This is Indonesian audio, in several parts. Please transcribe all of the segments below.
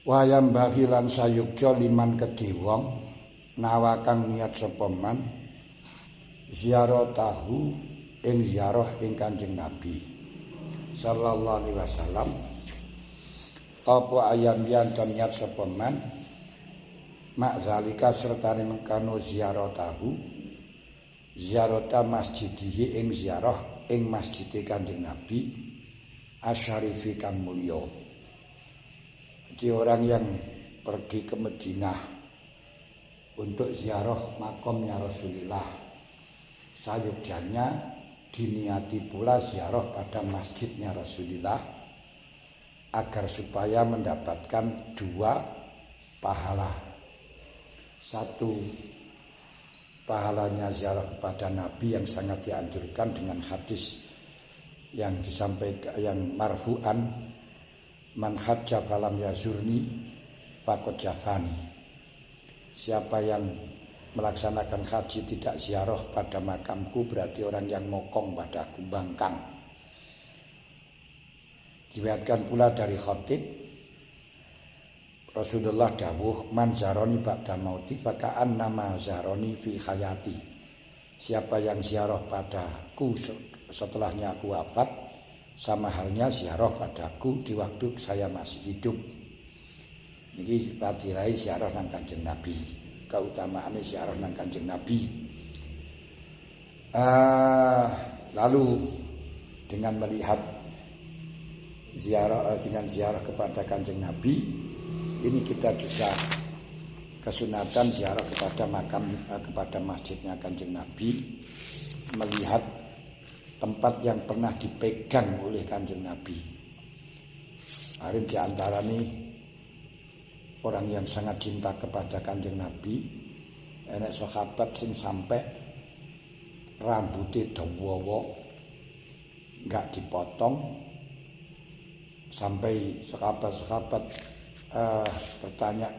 Wayam bagilan sayukja liman kedhe wong nawakang niat sapa man ziaratahu ing ziarah ing Kanjeng Nabi sallallahu alaihi wasallam. Apa ayam yen niat sapa man mak zalika sertane mengkano ziaratahu ziarata masjidihi ing ziarah ing masjide Kanjeng Nabi asyarifi kang mulya. Jadi orang yang pergi ke Madinah untuk ziarah makamnya Rasulullah, sayugjanya diniati pula ziarah pada masjidnya Rasulullah agar supaya mendapatkan dua pahala. Satu, pahalanya ziarah kepada Nabi yang sangat dianjurkan dengan hadis yang disampaikan yang marfu'an, man hajja falam yazurni faqad jafani. Siapa yang melaksanakan haji tidak ziarah pada makamku berarti orang yang mokong padaku, bangkang. Diriwayatkan pula dari Khatib Rasulullah dawuh man zaroni ba'da mauti faka'an nama zaroni fi hayati. Siapa yang ziarah padaku setelahnya aku wafat sama halnya ziarah padaku di waktu saya masih hidup. Niki patirai ziarah nang Kanjeng Nabi. Keutamaane ziarah nang Kanjeng Nabi. Lalu dengan melihat ziarah kepada Kanjeng Nabi, ini kita juga kesunatan ziarah kepada makam kepada masjidnya Kanjeng Nabi, melihat tempat yang pernah dipegang oleh Kanjeng Nabi. Hari di antara ini orang yang sangat cinta kepada Kanjeng Nabi, enek sahabat sing sampai rambutnya dawa enggak dipotong, sampai sahabat-sahabat bertanya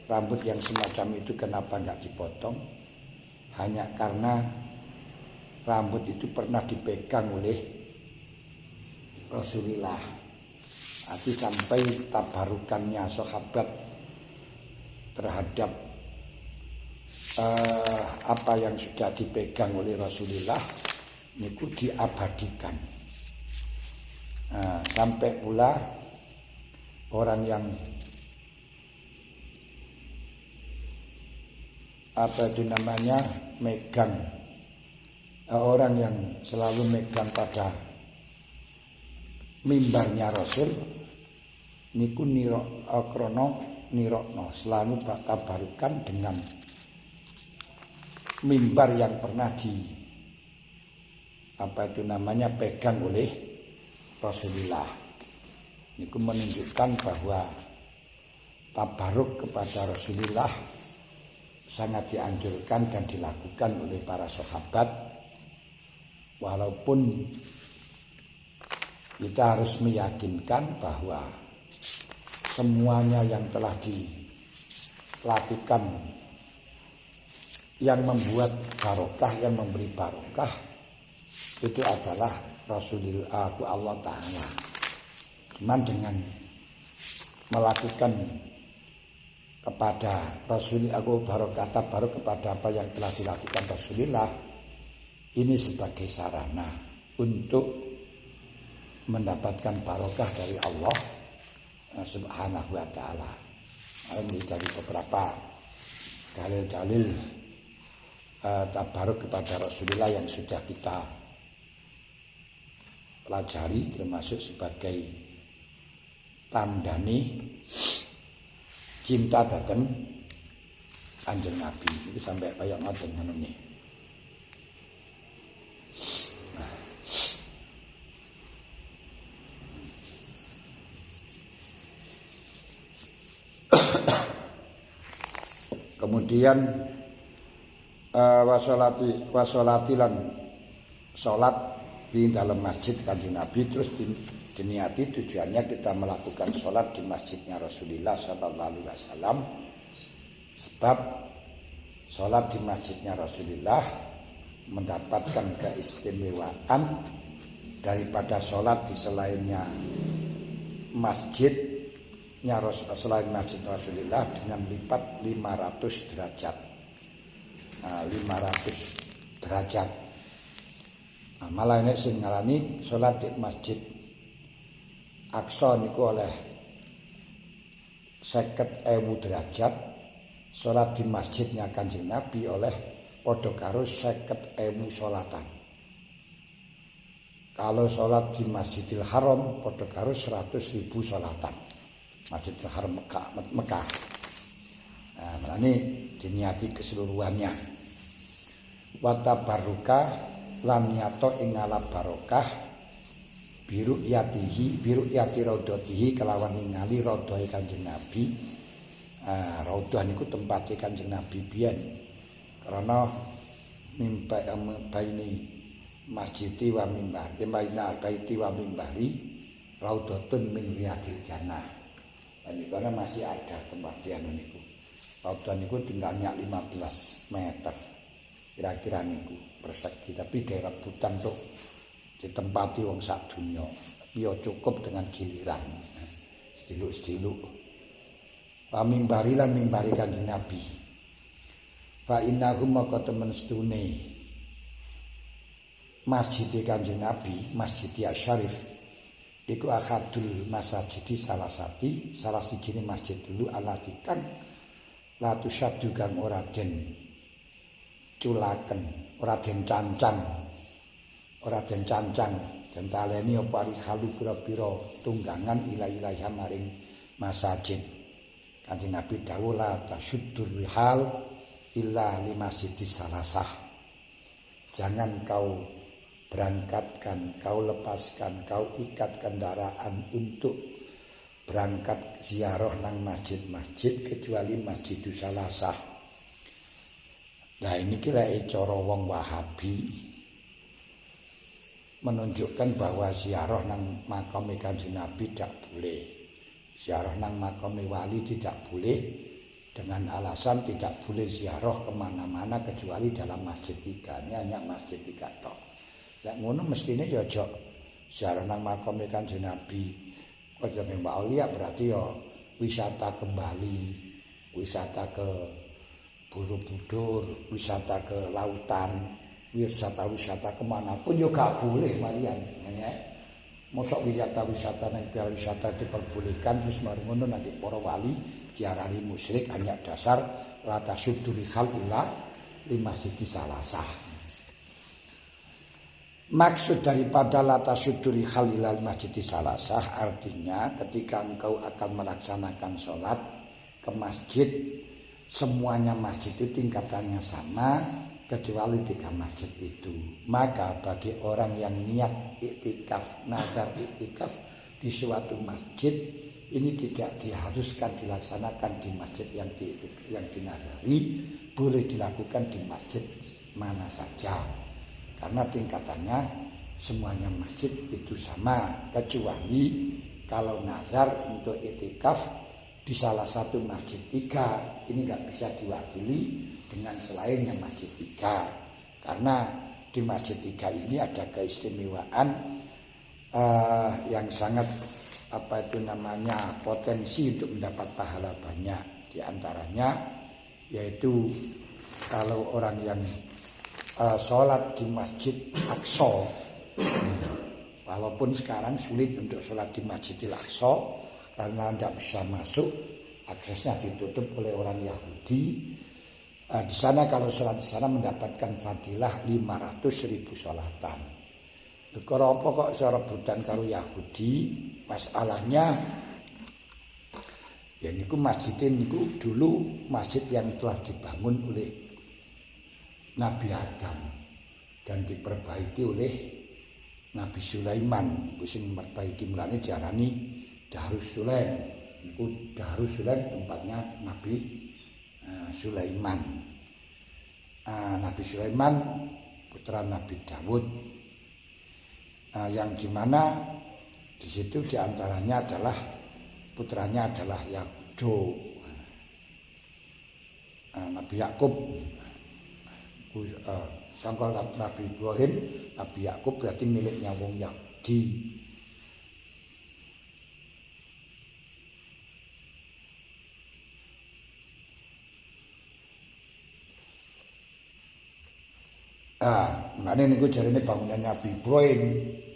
rambut yang semacam itu kenapa enggak dipotong? Hanya karena rambut itu pernah dipegang oleh Rasulullah. Jadi sampai tabarukannya sahabat terhadap apa yang sudah dipegang oleh Rasulullah itu diabadikan. Sampai pula orang yang megang, orang yang selalu megang pada mimbarnya Rasul niku nirokno selalu tabarukan dengan mimbar yang pernah pegang oleh Rasulullah. Niku menunjukkan bahwa tabaruk kepada Rasulullah sangat dianjurkan dan dilakukan oleh para sahabat. Walaupun kita harus meyakinkan bahwa semuanya yang telah dilakukan yang membuat barokah, yang memberi barokah itu adalah Rasulullah Allah Ta'ala. Cuman dengan melakukan kepada Rasulullah barokah tabaruk kepada apa yang telah dilakukan Rasulullah, ini sebagai sarana untuk mendapatkan barokah dari Allah Subhanahu wa Ta'ala. Ini dari beberapa dalil-dalil tabaruk kepada Rasulullah yang sudah kita pelajari, termasuk sebagai tandane cinta datang Kanjeng Nabi. Itu sampai kaya ngoten ngene. Kemudian wasolati lan salat di dalam masjid Kanjeng Nabi, terus diniati tujuannya kita melakukan salat di masjidnya Rasulullah sallallahu alaihi wasallam. Sebab salat di masjidnya Rasulullah mendapatkan keistimewaan daripada salat di selainnya masjid selain masjid Rasulullah dengan lipat 500 derajat. 500 derajat. Malah nek sing ngarani salat di Masjid Aqsa niku oleh 50.000 derajat, salat di masjidnya Kanjeng Nabi oleh padha karo 50.000 salatan. Kalau salat di Masjidil Haram padha karo 100.000 salatan. Masjidil Haram Mekah. Nah, ini diniati keseluruhannya. Wa tabarruka lan nyato ing ngalap barokah biru yati raudhatihi kelawan ningali raudhahe Kanjeng Nabi. Raudhah niku tempate Kanjeng Nabi biyen. Karena baini masjidi wa mimbari, baina baiti wa mimbari raudhatun min riyadil jannah. Ini karena masih ada tempat anu niku. Raudhah niku tinggalnya 15 meter. Kira-kira niku persegi, tapi daerah rebutan untuk ditempati wong sak donya. Tapi ya cukup dengan giliran. Sediluk-sediluk. Wa mimbari lan mimbari Kanjeng Nabi. Fa innahum maka temen stune Masjid Kanjeng Nabi, Masjid Syarif iku akhadul masajidi salah siji masjid dulu alatikan la tusyaddu kang ora den culaken, ora den cancang den taleni apa halu pira-pira tunggangan ila-ilaha maring masjid. Kanjeng Nabi dawuh la tasyuddur rihal illa li masjidis salasah. Jangan kau berangkatkan, kau lepaskan, kau ikat kendaraan untuk berangkat ziarah nang masjid-masjid kecuali Masjidus Salasah. Nah ini kira cara wong Wahabi menunjukkan bahwa ziarah nang makam Kanjeng Nabi tidak boleh. Ziarah nang makam wali tidak boleh dengan alasan tidak boleh ziarah kemana-mana kecuali dalam masjid 3. Ini hanya masjid 3 tok. Lah ngono mestine ya aja ziarah nang makam Kanjeng Nabi. Aja Mbak Aulia berarti ya wisata kembali, wisata ke Borobudur, wisata ke lautan, wisata kemanapun juga boleh malian, ya. Mosok wisata nang wisata diperbolehkan terus mari ngono nanti para wali diarani musyrik hanya dasar la tasyudduri khalillah li masjidis salasah. Maksud daripada la tasyudduri khalillah li masjidis salasah artinya ketika engkau akan melaksanakan sholat ke masjid, semuanya masjid itu tingkatannya sama kecuali 3 masjid itu. Maka bagi orang yang niat iktikaf, nazar iktikaf di suatu masjid, ini tidak diharuskan dilaksanakan di masjid yang dinazari, boleh dilakukan di masjid mana saja. Karena tingkatannya semuanya masjid itu sama, kecuali kalau nazar untuk iktikaf di salah satu masjid 3, ini nggak bisa diwakili dengan selainnya masjid 3. Karena di masjid 3 ini ada keistimewaan yang sangat potensi untuk mendapat pahala banyak. Di antaranya yaitu kalau orang yang sholat di Masjid Aqsa, walaupun sekarang sulit untuk sholat di Masjidil Aqsa karena tidak bisa masuk, aksesnya ditutup oleh orang Yahudi. Di sana kalau sholat di sana mendapatkan fadilah 500.000 sholatan. Perkara apa kok rebutan karo Yahudi? Masalahnya ya niku masjid niku dulu masjid yang telah dibangun oleh Nabi Adam dan diperbaiki oleh Nabi Sulaiman. Iku sing memperbaiki mulane diarani Darus Sulaim. Iku Darus Sulaim tempatnya Nabi Sulaiman. Nabi Sulaiman putra Nabi Dawud, yang dimana di situ diantaranya adalah putranya adalah Yakub, Nabi Yakub. Sangka Nabi Ibrahim, Nabi Yakub berarti miliknya wong Yahudi. Makanya niku jarine bangunan Nabi Ibrahim.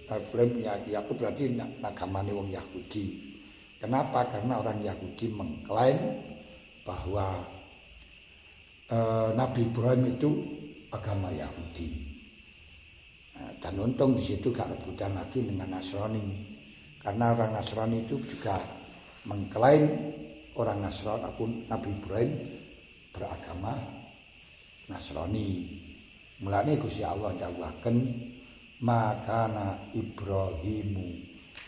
Ibrahim punya Yakub berarti agamane wong Yahudi. Kenapa? Karena orang Yahudi mengklaim bahwa Nabi Ibrahim itu agama Yahudi. Dan untung di situ gak rebutan lagi dengan Nasrani. Karena orang Nasrani itu juga mengklaim orang Nasrani pun Nabi Ibrahim beragama Nasrani. Mulane Gusti Allah dawuhaken makana Ibrahimu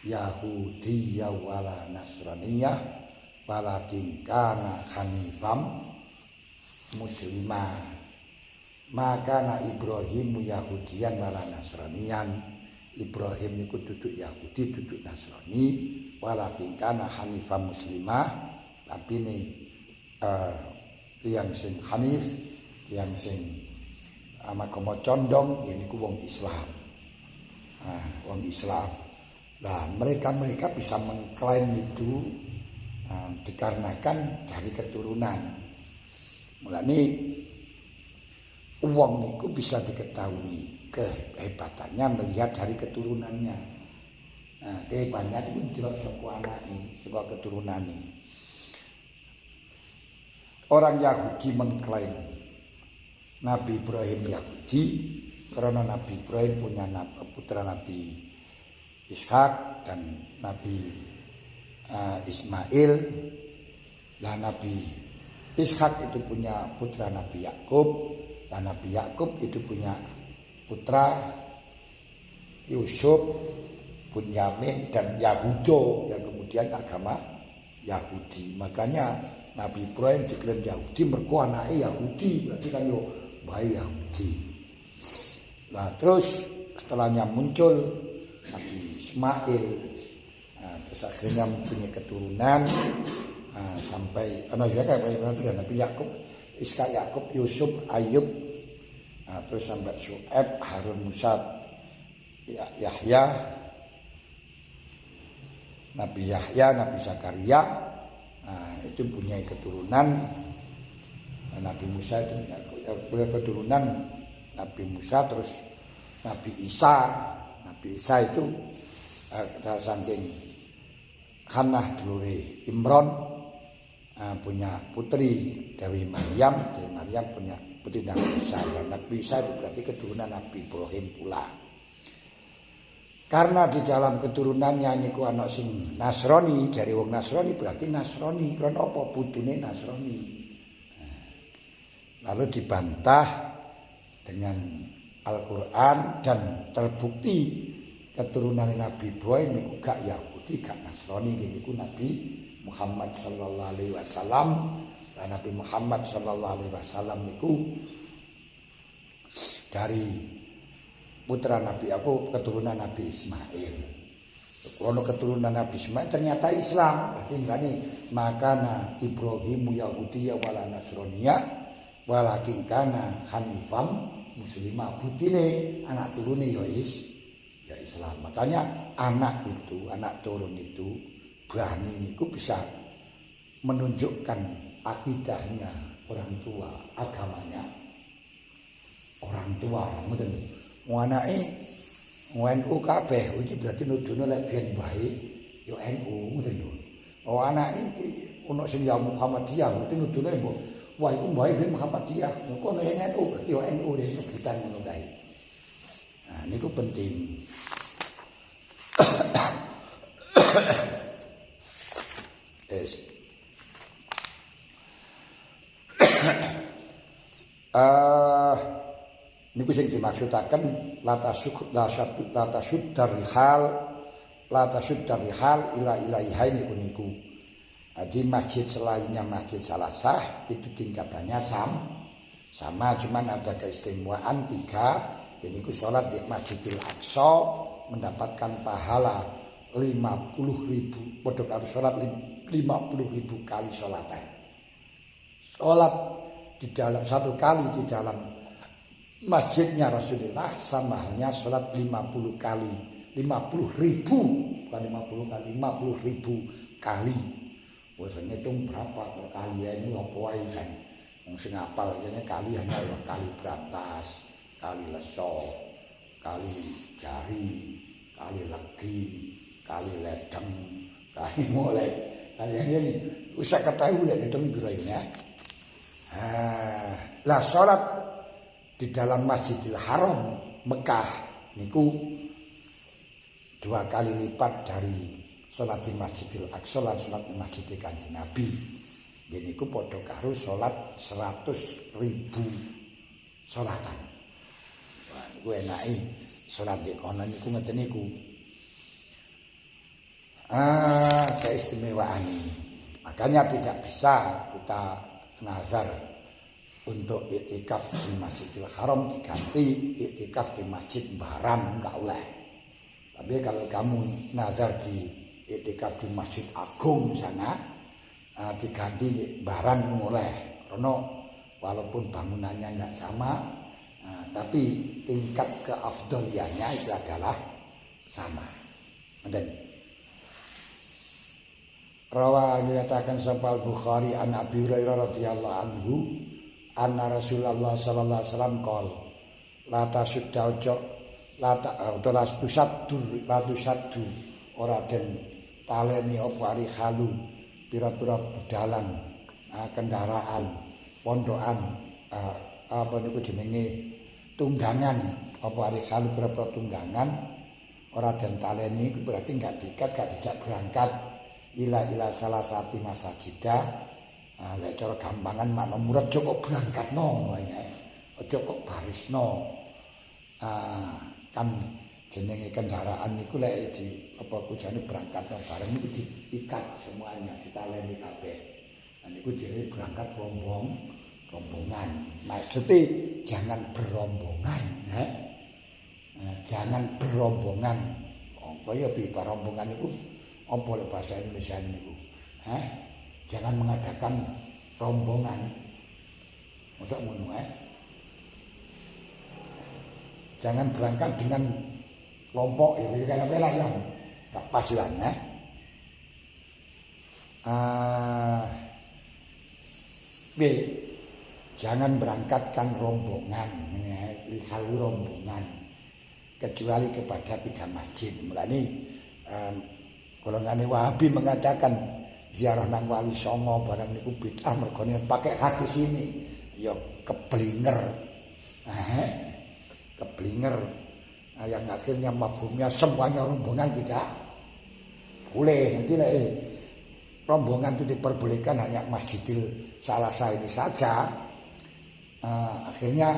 Yahudiyya wala Nasraniyya walakin kana hanifam muslimah. Makana Ibrahimu Yahudiyan wala Nasraniyan. Ibrahim niku duduk Yahudi, duduk Nasrani, walakin kana hanifam muslimah. Tapi ini yang sing hanif, yang sing agama condong, ini ku wong Islam. Wong Islam. Nah, mereka bisa mengklaim itu dikarenakan dari keturunan. Mulane wong niku bisa diketahui kehebatannya melihat dari keturunannya. Kehebatannya itu jelas saka anake, saka keturunane. Orang Yahudi mengklaim Nabi Ibrahim Yahudi karena Nabi Ibrahim punya putra Nabi Ishak dan Nabi Ismail. Dan Nabi Ishak itu punya putra Nabi Yakub, dan Nabi Yakub itu punya putra Yusuf, Bunyamin dan Yahudo yang kemudian agama Yahudi. Makanya Nabi Ibrahim diklaim Yahudi mergo anake Yahudi, berarti kan yo bae Yahudi. Nah, terus setelahnya muncul Nabi Ismail, terus akhirnya mempunyai keturunan sampai Nabi Yakub, Ishak, Yakub, Yusuf, Ayub, terus sampai Syuaib, Harun, Musa, Yahya, Nabi Yahya, Nabi Zakaria. Itu punya keturunan. Nabi Musa itu punya keturunan Nabi Musa, terus Nabi Isa. Nabi Isa itu saking Hannah dulure Imron punya putri dari Maryam. Dari Maryam punya putri Nabi Isa. Dan Nabi Isa itu berarti keturunan Nabi Ibrahim pula. Karena di dalam keturunannya niku ana sing Nasrani, dari wong Nasrani berarti Nasrani, karena apa putune Nasrani. Lalu dibantah dengan Al-Qur'an dan terbukti keturunan Nabi Ibrahim niku gak Yahudi, gak Nasrani, niku Nabi Muhammad sallallahu alaihi wasallam. Dan Nabi Muhammad sallallahu alaihi wasallam niku dari putra Nabi aku keturunan Nabi Ismail. Kalau keturunan Nabi Ismail ternyata Islam. Berarti ini makana Ibrahimu Yahudiyya wala Nasraniyya walakin kana hanifam muslimah. Butine anak turune ya Islam. Makanya anak turun itu berani niku bisa menunjukkan akidahnya orang tua, agamanya orang tua. Ngoten. Anake NU kabeh iki berarti nudune lek biyen bae ya NU ngoten lho. Oh anake iki ono sing ya Muhammadiyah berarti nudune mbok wah iku bae ben Muhammadiyah. Kok ono yang NU berarti ya NU wis sebutan ngono kae. Nah niku penting. Niku sing dimaksudaken latasud dari hal ila ilaiha niku. Di masjid selainnya masjid Salasah itu tingkatannya sama, cuman ada keistimewaan 3. Jadi ku sholat di Masjidil Aqsa mendapatkan pahala 50.000, padha karo sholat 50.000 kali sholatan. Sholat di dalam satu kali di dalam masjidnya Rasulullah sama halnya sholat 50 kali, 50.000, bukan 50 kali, 50.000 kali. Wes ngitung berapa kali ini apa wae kan. Wong sing hafal jane kali hanya ya kali beratas, kali leso, kali jari, kali legi, kali ledeng, kali molek. Kalian usah ketahui lek hitung piro ya. Lah salat di dalam Masjidil Haram Mekah niku 2 kali lipat dari salat di Masjidil Aqsa lan salat di Masjid Kanjeng Nabi. Niku padha karo salat 100.000 salatan. Wah, niku enake salat di kono niku ngeten niku. Keistimewaan ini. Makanya tidak bisa kita nazar untuk iktikaf di Masjidil Haram diganti iktikaf di Masjid Baran, enggak oleh. Tapi kalau kamu nazar di iktikaf di Masjid Agung sana diganti Baran boleh. Karena walaupun bangunannya enggak sama, tapi tingkat keafdoliannya itu adalah sama. Dan rawa dikatakan sapa Bukhari an Abi Hurairah radhiyallahu anhu anna Rasulullah sallallahu alaihi wasallam qol la tasuddu la tusaddu ora den taleni apa ari khalu pira-pira bedalan kendaraan pondokan apa niku jenenge tunggangan apa ari khalu pira-pira tunggangan ora den taleni berarti enggak diikat gak dijak berangkat ila salah satu masajidah. Lek cara gampangan makna murad kok berangkatno wae. Aja kok barisno. Kan jenenge kendaraan niku lek di apa kujane berangkatno bareng niku diikat semuanya, ditaleni kabeh. Niku jenenge berangkat rombongan. Maksudnya jangan berombongan, jangan berombongan. Kaya piye rombongan niku apa bahasa Indonesia niku? Jangan mengadakan rombongan. Mosok ngono Jangan berangkat dengan kelompok ya kayak apa ya. Enggak pas lan jangan berangkatkan rombongan, kalau rombongan kecuali kepada 3 masjid. Mulane golongan Wahabi mengatakan ziarah nang Wali Songo barang niku bid'ah mergo pakai hadis ini. Ya keblinger. Keblinger. Yang akhirnya mafhumnya semuanya rombongan tidak boleh. Nanti rombongan itu diperbolehkan hanya Masjidil Salasa ini saja. Akhirnya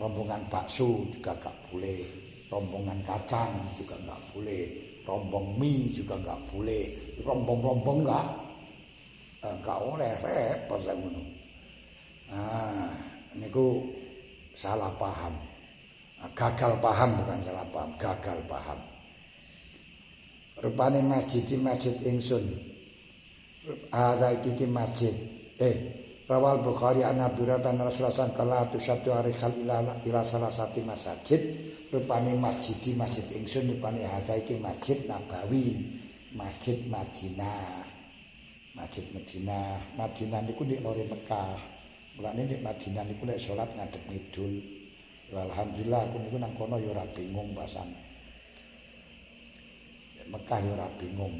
rombongan bakso juga enggak boleh, rombongan kacang juga enggak boleh, rombong mie juga enggak boleh, rombong-rombong enggak oleh, repot lah ngono. Niku salah paham. Gagal paham bukan salah paham, gagal paham. Rupane masjid ingsun. Ada iki masjid. Rawal Bukhari an Abi Hurairah Rasulullah sallallahu alaihi wasallam ila salah satu masjid. Rupane masjid ingsun rupane ada iki masjid Nabawi, masjid Madinah. Masjid Madinah. Madinah niku nek lore Mekah. Mulane nek Madinah niku lek salat ngadep ngidul. Alhamdulillah aku niku nang kono ya ora bingung pasan. Mekah ya ora bingung.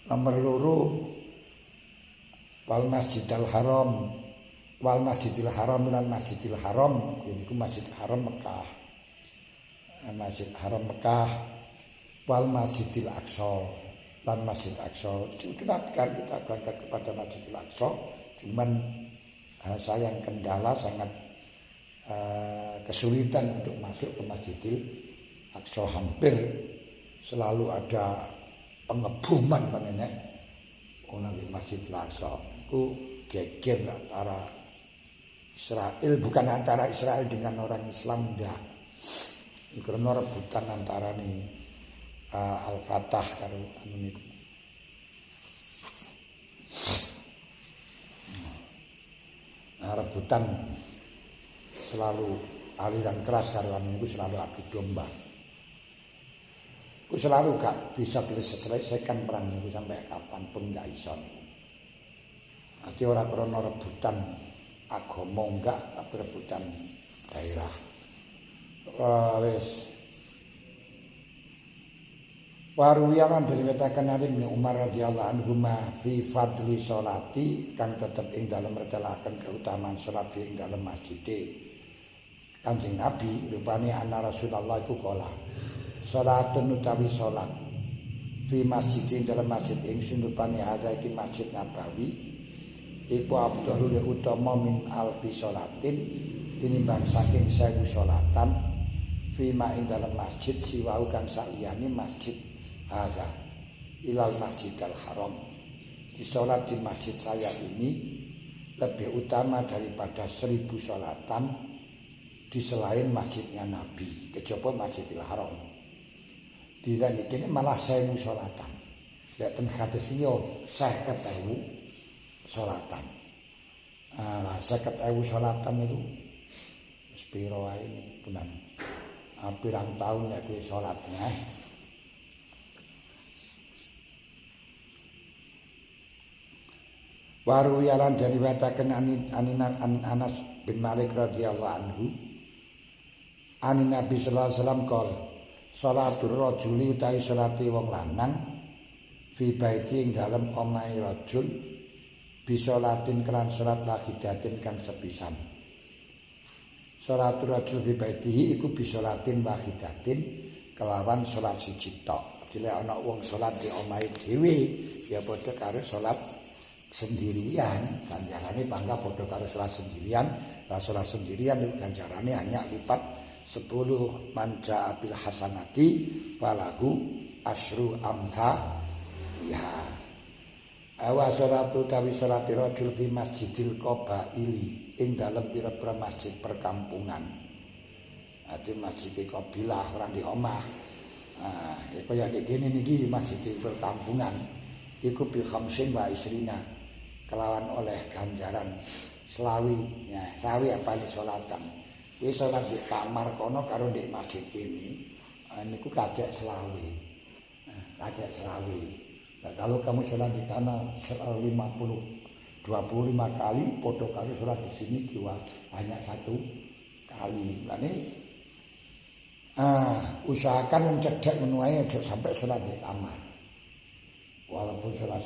Nomor 2 wal Masjidil Haram lan Masjidil Haram niku Masjid Haram Mekah. Masjid Haram Mekah wal Masjidil Aqsa lan Masjid Aqsa. Kita berangkat kepada Masjidil Aqsa, cuman sayang kendala sangat kesulitan untuk masuk ke Masjidil Aqsa. Hampir selalu ada pengebuman panene ana di Masjidil Aqsa. Itu geger antara Israel, bukan antara Israel dengan orang Islam ndak. Karena rebutan antara nih Al-Fatah karo anu niku. Rebutan selalu aliran keras karo anu niku selalu adu domba. Ku selalu gak bisa diselesaikan perang niku sampai kapanpun gak iso. Ati ora krana rebutan agama enggak rebutan daerah. Wis Waruwiyan diriwayataken dari Ibnu Umar radhiyallahu anhu fi fadli sholati kang tetep ing dalem mertelaken keutamaan salat ing dalem masjid. Kanjeng Nabi rupane ana Rasulullah iku kala salatun utawi salat fi masjid ing dalem masjid ingsun rupane hadza iki Masjid Nabawi iku afdhalul utama min alfi sholatin tinimbang saking 1000 sholatan fi ma ing dalem masjid siwau kang saliyane masjid hadza ilal Masjidil Haram. Di sholat di masjid saya ini lebih utama daripada 1000 sholatan di selain masjidnya Nabi, kejaba Masjidil Haram. Di dan ini malah 1000 sholatan. Lek ten hadis liya 50.000 sholatan. Lah 50.000 sholatan itu sepiro ae punan. Pirang tahun nek kowe salatnya. Waru yalan dari wataken Anas bin Malik radhiyallahu anhu Ani Nabi sallallahu alaihi wasallam qol salatul rajuli utawi salate wong lanang fi baiti ing dalem omahe rajul bisa latin kelan salat wahidatin kang sepisan. Salatul rajul fi baitihi iku bisa latin wahidatin kelawan salat siji tok. Dile ana wong salat di omahe dhewe ya padha karo salat sendirian, ganjarane bangga padha karo salat sendirian. Lah salat sendirian itu ganjarane hanya lipat 10 manja bil hasanati falahu asyru amsa ya. Awa salatu tawi salati rajul fi masjidil qabaili ing dalem pira-pira masjid perkampungan. Ati masjid qabilah ora di omah. Kaya ngene niki masjid perkampungan. Iku bi khamsin wa isrina kelawan oleh ganjaran selawi ya selawi apa ni salatan wis salat di kamar kono karo di masjid ini niku kajek selawi nah, kalau kamu salat di kana 25 kali padha karo salat di sini cuma hanya 1 kali lane usahakan mencedhek menuai aja sampai salat di kamar walaupun salat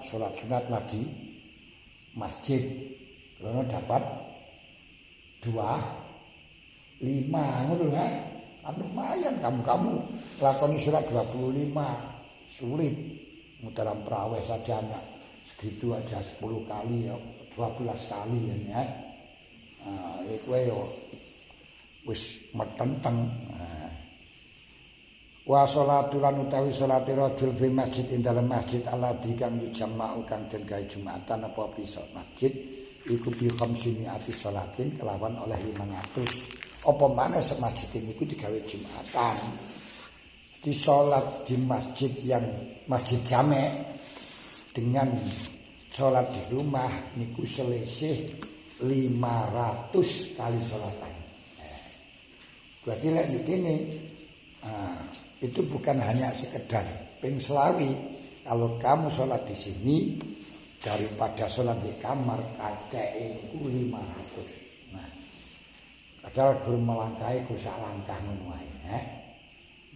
sunat lagi masjid karena dapat 25 ngono lho lumayan kamu lakoni surat 25 sulit dalam perawe saja enggak segitu aja 10 kali ya 12 kali ya kowe yo wis metenteng wa sholatul lan utawi salate rajul fi masjid ing dalem masjid alladzi kang jama'u kang den gawe jumatan apa bisa masjid iku bi khamsini ati sholatin kelawan oleh 500 apa maneh masjid niku digawe jumatan di salat di masjid yang masjid jamek dengan salat di rumah niku selisih 500 kali sholatan. Berarti lek ngene itu bukan hanya sekedar ping selawi. Kalau kamu sholat di sini daripada sholat di kamar kaceke iku 500. Nah, padahal gur melangkahi ku sak langkah ngono ae,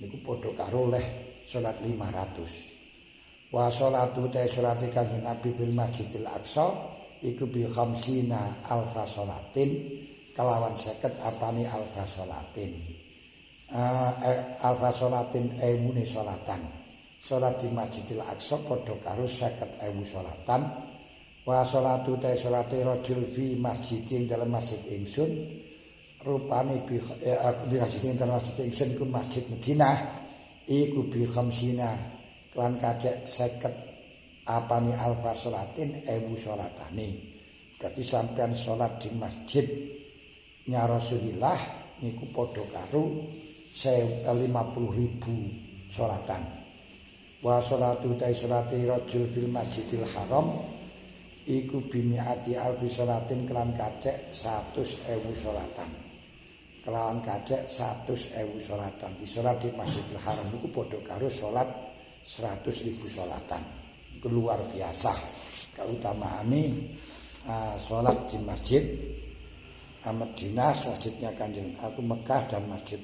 niku padha karo oleh sholat 500. Wa sholatu ta sholati Kanjeng Nabi bil Masjidil Aqsa iku bi khamsina alfa sholatin kelawan 50 apane alfa sholatin. Alfa sholatin ewune sholatan. Sholat di Masjidil Aqsa padha karo 50.000 sholatan. Wa sholatu ta sholate rajul fi masjidin dalam masjid ingsun rupane bi masjidin dalam masjid ingsun iku masjid Madinah iku bi khamsina lan kacek 50 apane alfa sholatin 1000 sholatane. Berarti sampean sholat di masjid nya Rasulillah niku padha karo 50.000 sholatan. Wa sholatu ta sholati rajul fil Masjidil Haram iku bimiati alfi sholatin kelan kacek 100.000 sholatan. Kelawan kacek 100.000 sholatan. Di sholat di Masjidil Haram iku padha karo sholat 100.000 sholatan. Itu luar biasa keutamaane sholat di masjid Madinah, masjidnya Kanjeng Mekah dan masjid